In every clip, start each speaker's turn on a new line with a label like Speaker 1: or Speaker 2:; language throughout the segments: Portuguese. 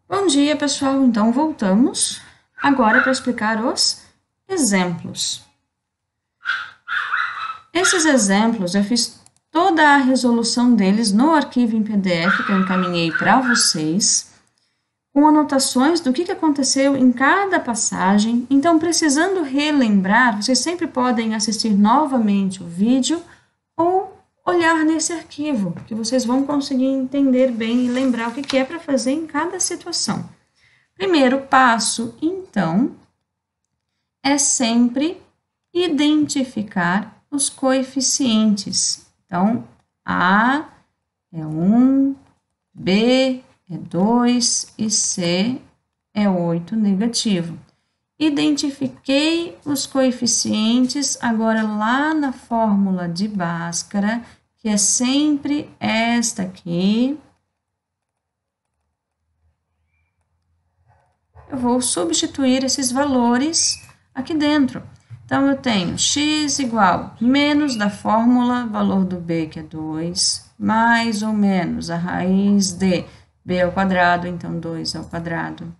Speaker 1: Bom dia, pessoal. Então, voltamos agora para explicar os exemplos. Esses exemplos, eu fiz toda a resolução deles no arquivo em PDF que eu encaminhei para vocês, com anotações do que aconteceu em cada passagem. Então, precisando relembrar, vocês sempre podem assistir novamente o vídeo ou olhar nesse arquivo, que vocês vão conseguir entender bem e lembrar o que é para fazer em cada situação. Primeiro passo, então, é sempre identificar os coeficientes. Então, A é 1, B é 2 e C é 8 negativo. Identifiquei os coeficientes agora lá na fórmula de Bhaskara, que é sempre esta aqui. Eu vou substituir esses valores aqui dentro. Então, eu tenho x igual menos da fórmula, valor do b, que é 2, mais ou menos a raiz de b ao quadrado, então 2 ao quadrado,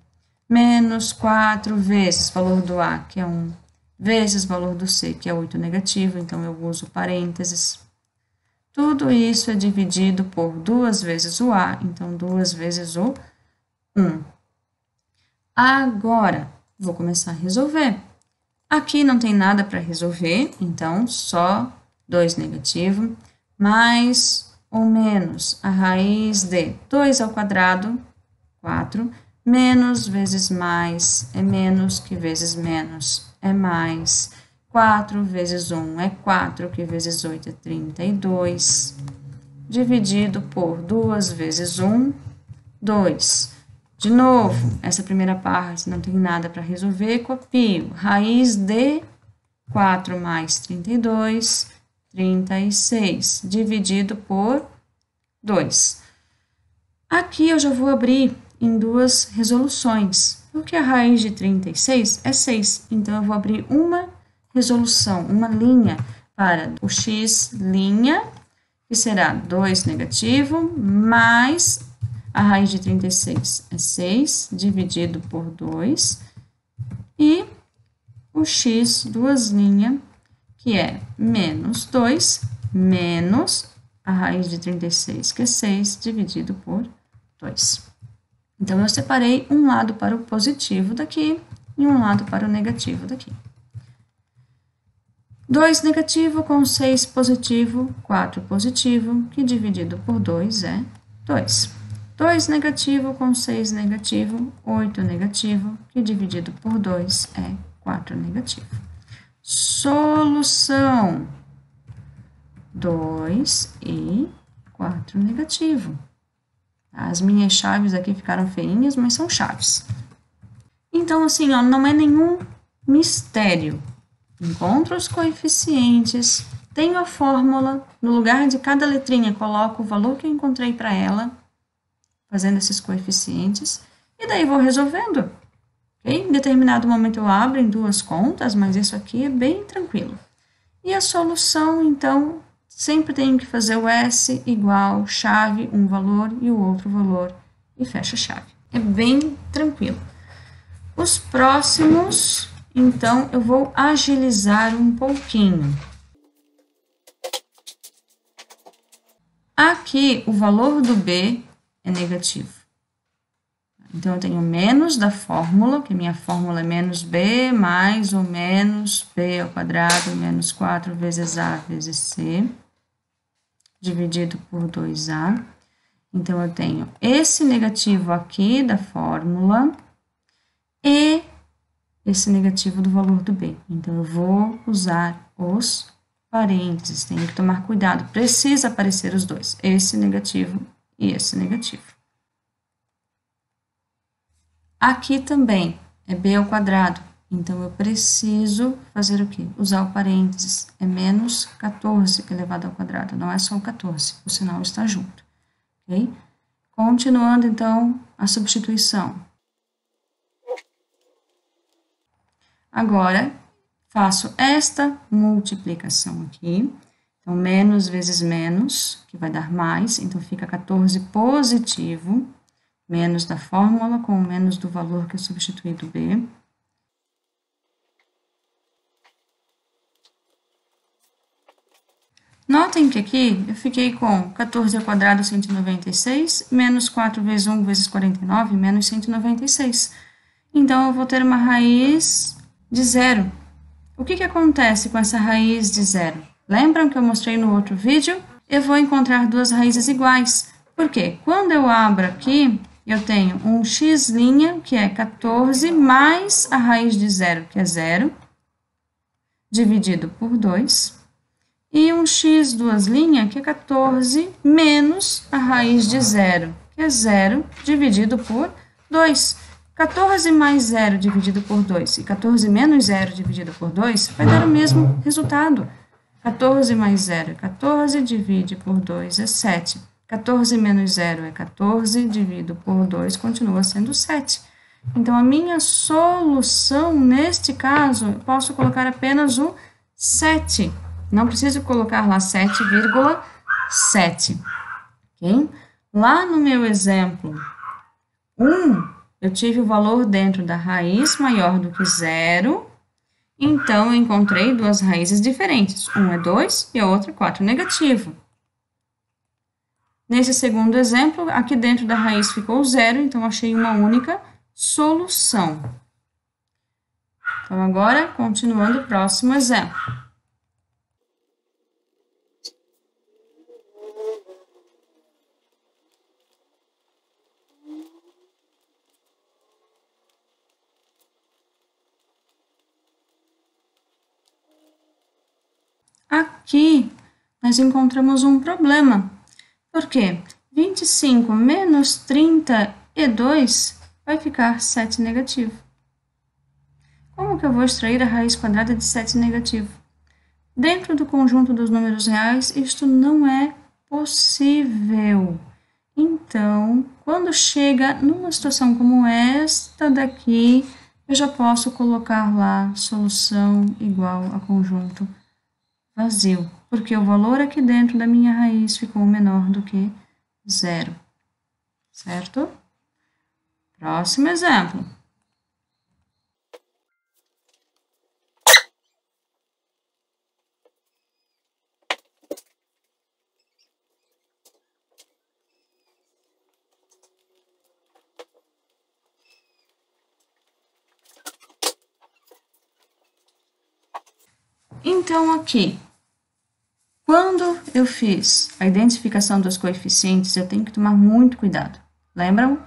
Speaker 1: menos 4 vezes valor do a, que é 1, vezes valor do c, que é 8 negativo, então eu uso parênteses. Tudo isso é dividido por 2 vezes o a, então 2 vezes o 1. Agora, vou começar a resolver. Aqui não tem nada para resolver, então só 2 negativo, mais ou menos a raiz de 2 ao quadrado, 4, menos vezes mais é menos, que vezes menos é mais, 4 vezes 1 é 4, que vezes 8 é 32, dividido por 2 vezes 1, 2. De novo, essa primeira parte não tem nada para resolver, copio. Raiz de 4 mais 32, 36, dividido por 2. Aqui eu já vou abrir em duas resoluções, porque a raiz de 36 é 6. Então, eu vou abrir uma resolução, uma linha para o x', que será 2 negativo, mais a raiz de 36 é 6, dividido por 2, e o x, duas linhas, que é menos 2, menos a raiz de 36, que é 6, dividido por 2. Então, eu separei um lado para o positivo daqui e um lado para o negativo daqui. 2 negativo com 6 positivo, 4 positivo, que dividido por 2 é 2. 2 negativo com 6 negativo, 8 negativo, que dividido por 2 é 4 negativo. Solução: 2 e 4 negativo. As minhas chaves aqui ficaram feinhas, mas são chaves. Então, assim, ó, não é nenhum mistério. Encontro os coeficientes, tenho a fórmula, no lugar de cada letrinha coloco o valor que eu encontrei para ela, fazendo esses coeficientes, e daí vou resolvendo. Okay? Em determinado momento eu abro em duas contas, mas isso aqui é bem tranquilo. E a solução, então, sempre tenho que fazer o S igual chave, um valor e o outro valor, e fecha a chave. É bem tranquilo. Os próximos, então, eu vou agilizar um pouquinho. Aqui, o valor do B é negativo. Então, eu tenho menos da fórmula, que minha fórmula é menos B mais ou menos B ao quadrado menos 4 vezes A vezes C, dividido por 2A. Então, eu tenho esse negativo aqui da fórmula e esse negativo do valor do B. Então, eu vou usar os parênteses, tenho que tomar cuidado, precisa aparecer os dois, esse negativo e esse negativo. Aqui também é b ao quadrado, então eu preciso fazer o quê? Usar o parênteses, é menos 14 elevado ao quadrado, não é só o 14, o sinal está junto, ok? Continuando, então, a substituição. Agora, faço esta multiplicação aqui. Então, menos vezes menos, que vai dar mais, então fica 14 positivo, Menos da fórmula com o menos do valor que eu substituí do b. Notem que aqui eu fiquei com 14 ao quadrado, 196, menos 4 vezes 1 vezes 49, menos 196. Então, eu vou ter uma raiz de zero. O que acontece com essa raiz de zero? Lembram que eu mostrei no outro vídeo? Eu vou encontrar duas raízes iguais. Por quê? Quando eu abro aqui, eu tenho um x', que é 14, mais a raiz de zero, que é zero, dividido por 2. E um x duas linhas, que é 14, menos a raiz de zero, que é zero, dividido por 2. 14 mais 0 dividido por 2 e 14 menos 0 dividido por 2 vai dar o mesmo resultado. 14 mais 0 é 14, divide por 2 é 7. 14 menos 0 é 14, dividido por 2 continua sendo 7. Então, a minha solução, neste caso, eu posso colocar apenas o 7. Não preciso colocar lá 7,7. Ok? Lá no meu exemplo 1, eu tive o valor dentro da raiz maior do que zero, então eu encontrei duas raízes diferentes. Um é 2 e a outra é 4 negativo. Nesse segundo exemplo, aqui dentro da raiz ficou zero, então achei uma única solução. Então, agora, continuando o próximo exemplo. Aqui, nós encontramos um problema. Por quê? 25 menos 32 vai ficar 7 negativo. Como que eu vou extrair a raiz quadrada de 7 negativo? Dentro do conjunto dos números reais, isto não é possível. Então, quando chega numa situação como esta daqui, eu já posso colocar lá solução igual a conjunto vazio, porque o valor aqui dentro da minha raiz ficou menor do que zero, certo? Próximo exemplo. Então, aqui, quando eu fiz a identificação dos coeficientes, eu tenho que tomar muito cuidado. Lembram?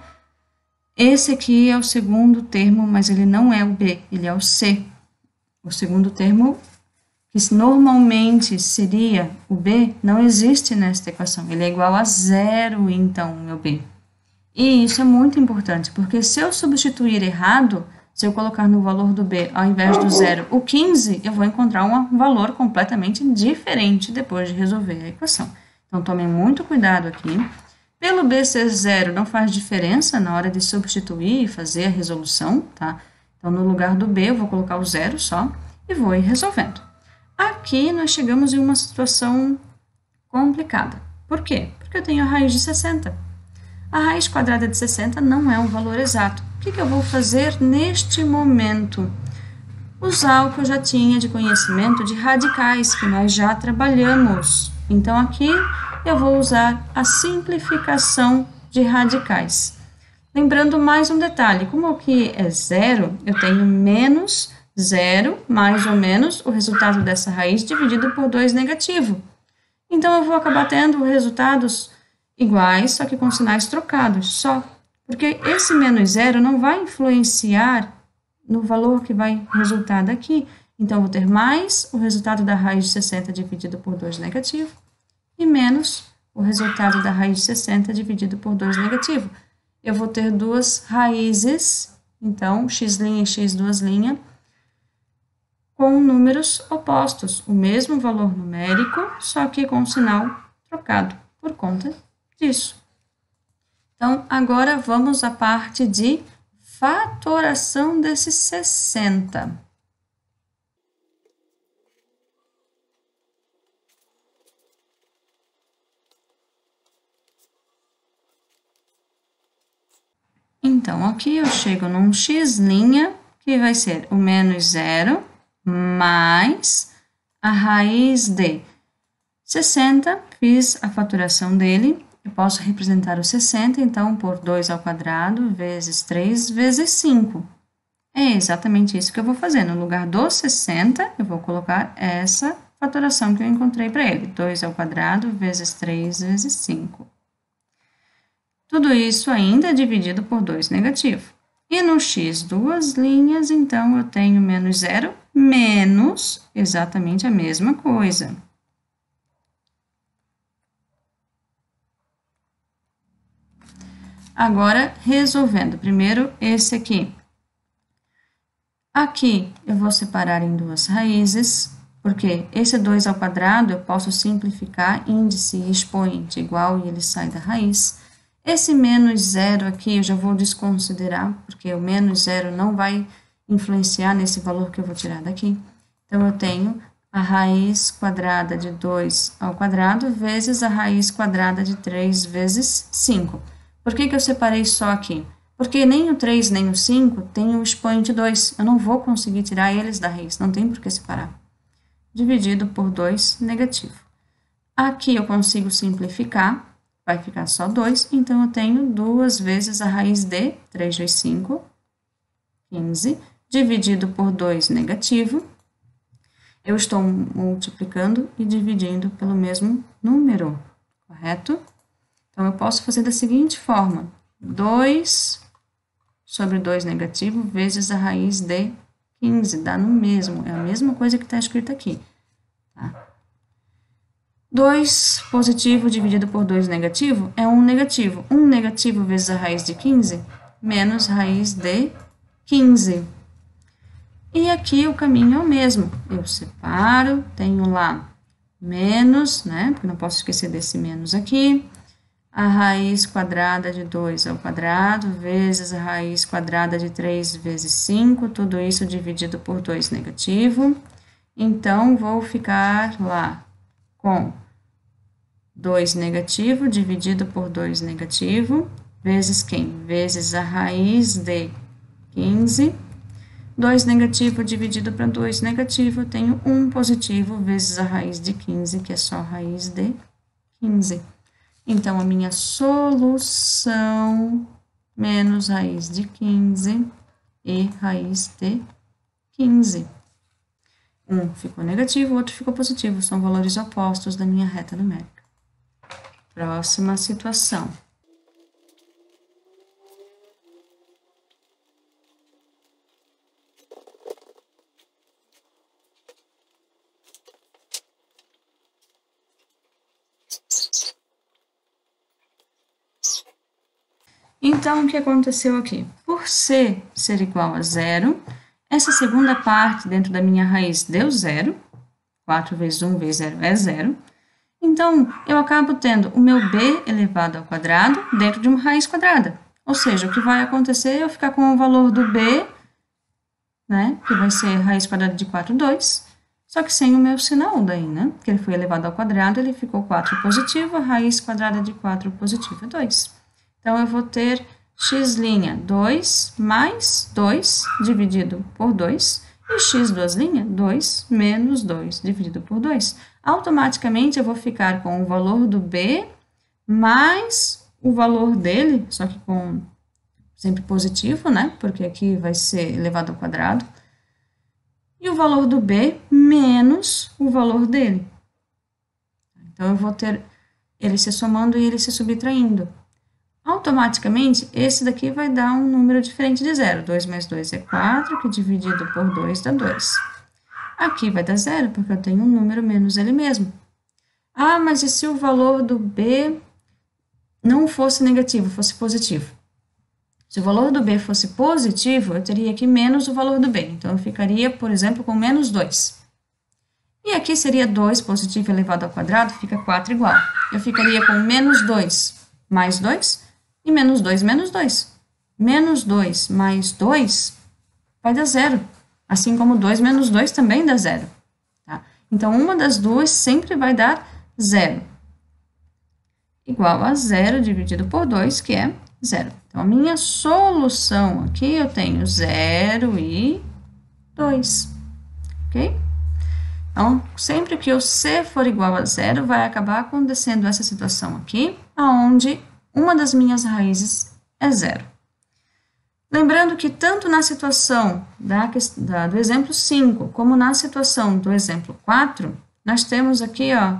Speaker 1: Esse aqui é o segundo termo, mas ele não é o B, ele é o C. O segundo termo, que normalmente seria o B, não existe nesta equação. Ele é igual a zero, então, meu B. E isso é muito importante, porque se eu substituir errado, se eu colocar no valor do B, ao invés do zero, o 15, eu vou encontrar um valor completamente diferente depois de resolver a equação. Então, tomem muito cuidado aqui. Pelo B ser zero, não faz diferença na hora de substituir e fazer a resolução, tá? Então, no lugar do B, eu vou colocar o zero só e vou ir resolvendo. Aqui, nós chegamos em uma situação complicada. Por quê? Porque eu tenho a raiz de 60. A raiz quadrada de 60 não é um valor exato. O que eu vou fazer neste momento? Usar o que eu já tinha de conhecimento de radicais, que nós já trabalhamos. Então, aqui eu vou usar a simplificação de radicais. Lembrando mais um detalhe, como aqui é zero, eu tenho menos zero, mais ou menos, o resultado dessa raiz dividido por 2 negativo. Então, eu vou acabar tendo resultados iguais, só que com sinais trocados, só. Porque esse menos zero não vai influenciar no valor que vai resultar daqui. Então, eu vou ter mais o resultado da raiz de 60 dividido por 2 negativo e menos o resultado da raiz de 60 dividido por 2 negativo. Eu vou ter duas raízes, então, x' e x duas linhas, com números opostos, o mesmo valor numérico, só que com o sinal trocado por conta disso. Então, agora vamos à parte de fatoração desses 60. Então, aqui eu chego num x', que vai ser o menos 0 mais a raiz de 60, fiz a faturação dele, eu posso representar o 60, então, por 2 ao quadrado vezes 3 vezes 5. É exatamente isso que eu vou fazer. No lugar do 60, eu vou colocar essa faturação que eu encontrei para ele. 2 ao quadrado vezes 3 vezes 5. Tudo isso ainda é dividido por 2 negativo. E no x, 2 linhas, então, eu tenho menos 0 menos exatamente a mesma coisa. Agora, resolvendo. Primeiro, esse aqui. Aqui, eu vou separar em duas raízes, porque esse 2 ao quadrado eu posso simplificar índice e expoente igual e ele sai da raiz. Esse menos 0 aqui eu já vou desconsiderar, porque o menos 0 não vai influenciar nesse valor que eu vou tirar daqui. Então, eu tenho a raiz quadrada de 2 ao quadrado vezes a raiz quadrada de 3 vezes 5. Por que eu separei só aqui? Porque nem o 3 nem o 5 tem o expoente 2. Eu não vou conseguir tirar eles da raiz, não tem por que separar. Dividido por 2, negativo. Aqui eu consigo simplificar, vai ficar só 2, então eu tenho 2 vezes a raiz de 3 vezes 5, 15, dividido por 2, negativo. Eu estou multiplicando e dividindo pelo mesmo número, correto? Então, eu posso fazer da seguinte forma, 2 sobre 2 negativo vezes a raiz de 15, dá no mesmo, é a mesma coisa que está escrito aqui. Tá? 2 positivo dividido por 2 negativo é 1 negativo. 1 negativo vezes a raiz de 15, menos raiz de 15. E aqui o caminho é o mesmo. Eu separo, tenho lá menos, né? Porque não posso esquecer desse menos aqui. A raiz quadrada de 2 ao quadrado, vezes a raiz quadrada de 3 vezes 5, tudo isso dividido por 2 negativo. Então, vou ficar lá com 2 negativo dividido por 2 negativo, vezes quem? Vezes a raiz de 15. 2 negativo dividido para 2 negativo, eu tenho 1 positivo vezes a raiz de 15, que é só raiz de 15. Então, a minha solução menos raiz de 15 e raiz de 15. Um ficou negativo, o outro ficou positivo. São valores opostos da minha reta numérica. Próxima situação. Então, o que aconteceu aqui? Por C ser igual a 0, essa segunda parte dentro da minha raiz deu 0. 4 vezes 1 vezes 0 é 0. Então, eu acabo tendo o meu b elevado ao quadrado dentro de uma raiz quadrada. Ou seja, o que vai acontecer é eu ficar com o valor do b, né, que vai ser raiz quadrada de 4, 2, só que sem o meu sinal daí, né, que ele foi elevado ao quadrado, ele ficou 4 positivo, a raiz quadrada de 4 positivo é 2. Então, eu vou ter x', 2 mais 2 dividido por 2, e x, 2', 2 menos 2 dividido por 2. Automaticamente, eu vou ficar com o valor do b mais o valor dele, só que com sempre positivo, né? Porque aqui vai ser elevado ao quadrado. E o valor do b menos o valor dele. Então, eu vou ter ele se somando e ele se subtraindo. Automaticamente, esse daqui vai dar um número diferente de 0. 2 mais 2 é 4, que dividido por 2 dá 2. Aqui vai dar 0, porque eu tenho um número menos ele mesmo. Ah, mas e se o valor do b não fosse negativo, fosse positivo? Se o valor do b fosse positivo, eu teria aqui menos o valor do b. Então, eu ficaria, por exemplo, com menos 2. E aqui seria 2 positivo elevado ao quadrado, fica 4 igual. Eu ficaria com menos 2 mais 2 e menos 2 menos 2. Menos 2 mais 2 vai dar 0. Assim como 2 menos 2 também dá 0. Tá? Então, uma das duas sempre vai dar 0. Igual a 0 dividido por 2, que é 0. Então, a minha solução aqui, eu tenho 0 e 2, ok? Então, sempre que o C for igual a 0, vai acabar acontecendo essa situação aqui, onde uma das minhas raízes é 0. Lembrando que tanto na situação do exemplo 5, como na situação do exemplo 4, nós temos aqui, ó,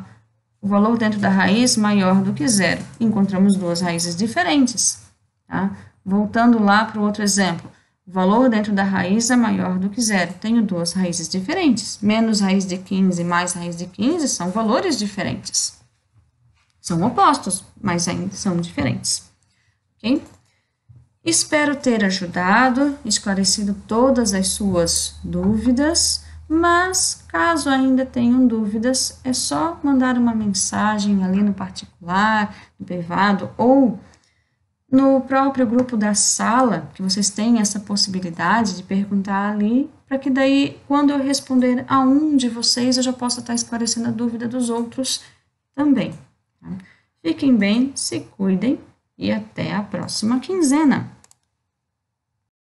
Speaker 1: o valor dentro da raiz maior do que 0. Encontramos duas raízes diferentes. Tá? Voltando lá para o outro exemplo, o valor dentro da raiz é maior do que 0. Tenho duas raízes diferentes. Menos raiz de 15 mais raiz de 15 são valores diferentes. São opostos, mas ainda são diferentes. Ok? Espero ter ajudado, esclarecido todas as suas dúvidas, mas caso ainda tenham dúvidas, é só mandar uma mensagem ali no particular, no privado, ou no próprio grupo da sala, que vocês têm essa possibilidade de perguntar ali, para que daí, quando eu responder a um de vocês, eu já possa estar esclarecendo a dúvida dos outros também. Tá? Fiquem bem, se cuidem e até a próxima quinzena.